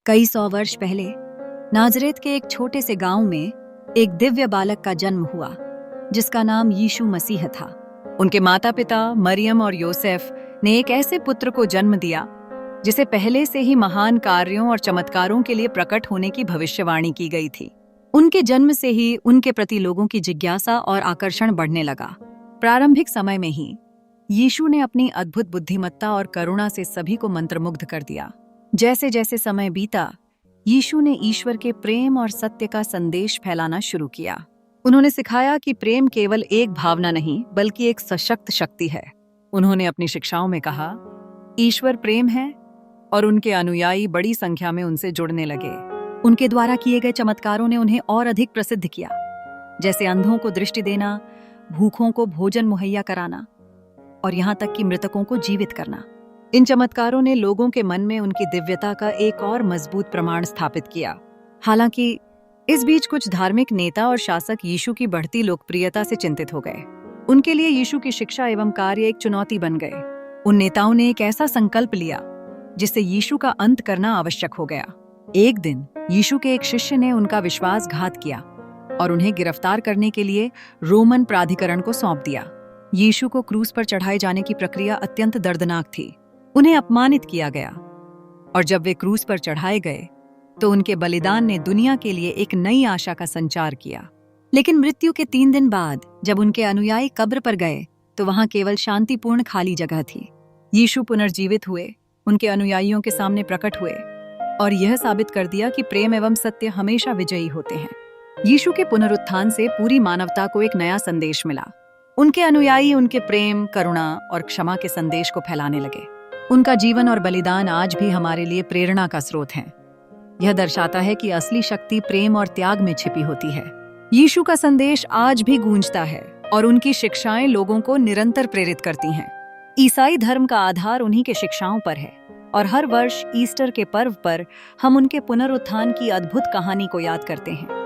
कई सौ वर्ष पहले नाजरेत के एक छोटे से गांव में एक दिव्य बालक का जन्म हुआ जिसका नाम यीशु मसीह था। उनके माता पिता मरियम और योसेफ ने एक ऐसे पुत्र को जन्म दिया जिसे पहले से ही महान कार्यों और चमत्कारों के लिए प्रकट होने की भविष्यवाणी की गई थी। उनके जन्म से ही उनके प्रति लोगों की जिज्ञासा और आकर्षण बढ़ने लगा। प्रारंभिक समय में ही यीशु ने अपनी अद्भुत बुद्धिमत्ता और करुणा से सभी को मंत्रमुग्ध कर दिया। जैसे जैसे समय बीता, यीशु ने ईश्वर के प्रेम और सत्य का संदेश फैलाना शुरू किया। उन्होंने सिखाया कि प्रेम केवल एक भावना नहीं बल्कि एक सशक्त शक्ति है। उन्होंने अपनी शिक्षाओं में कहा, ईश्वर प्रेम है और उनके अनुयायी बड़ी संख्या में उनसे जुड़ने लगे। उनके द्वारा किए गए चमत्कारों ने उन्हें और अधिक प्रसिद्ध किया, जैसे अंधों को दृष्टि देना, भूखों को भोजन मुहैया कराना और यहाँ तक कि मृतकों को जीवित करना। इन चमत्कारों ने लोगों के मन में उनकी दिव्यता का एक और मजबूत प्रमाण स्थापित किया। हालांकि इस बीच कुछ धार्मिक नेता और शासक यीशु की बढ़ती लोकप्रियता से चिंतित हो गए। उनके लिए यीशु की शिक्षा एवं कार्य एक चुनौती बन गए। उन नेताओं ने एक ऐसा संकल्प लिया जिससे यीशु का अंत करना आवश्यक हो गया। एक दिन यीशु के एक शिष्य ने उनका विश्वासघात किया और उन्हें गिरफ्तार करने के लिए रोमन प्राधिकरण को सौंप दिया। यीशु को क्रूस पर चढ़ाए जाने की प्रक्रिया अत्यंत दर्दनाक थी। उन्हें अपमानित किया गया और जब वे क्रूस पर चढ़ाए गए तो उनके बलिदान ने दुनिया के लिए एक नई आशा का संचार किया। लेकिन मृत्यु के 3 दिन बाद जब उनके अनुयायी कब्र पर गए तो वहां केवल शांतिपूर्ण खाली जगह थी। यीशु पुनर्जीवित हुए, उनके अनुयायियों के सामने प्रकट हुए और यह साबित कर दिया कि प्रेम एवं सत्य हमेशा विजयी होते हैं। यीशु के पुनरुत्थान से पूरी मानवता को एक नया संदेश मिला। उनके अनुयायी उनके प्रेम, करुणा और क्षमा के संदेश को फैलाने लगे। उनका जीवन और बलिदान आज भी हमारे लिए प्रेरणा का स्रोत हैं। यह दर्शाता है कि असली शक्ति प्रेम और त्याग में छिपी होती है। यीशु का संदेश आज भी गूंजता है और उनकी शिक्षाएं लोगों को निरंतर प्रेरित करती हैं। ईसाई धर्म का आधार उन्हीं के शिक्षाओं पर है और हर वर्ष ईस्टर के पर्व पर हम उनके पुनरुत्थान की अद्भुत कहानी को याद करते हैं।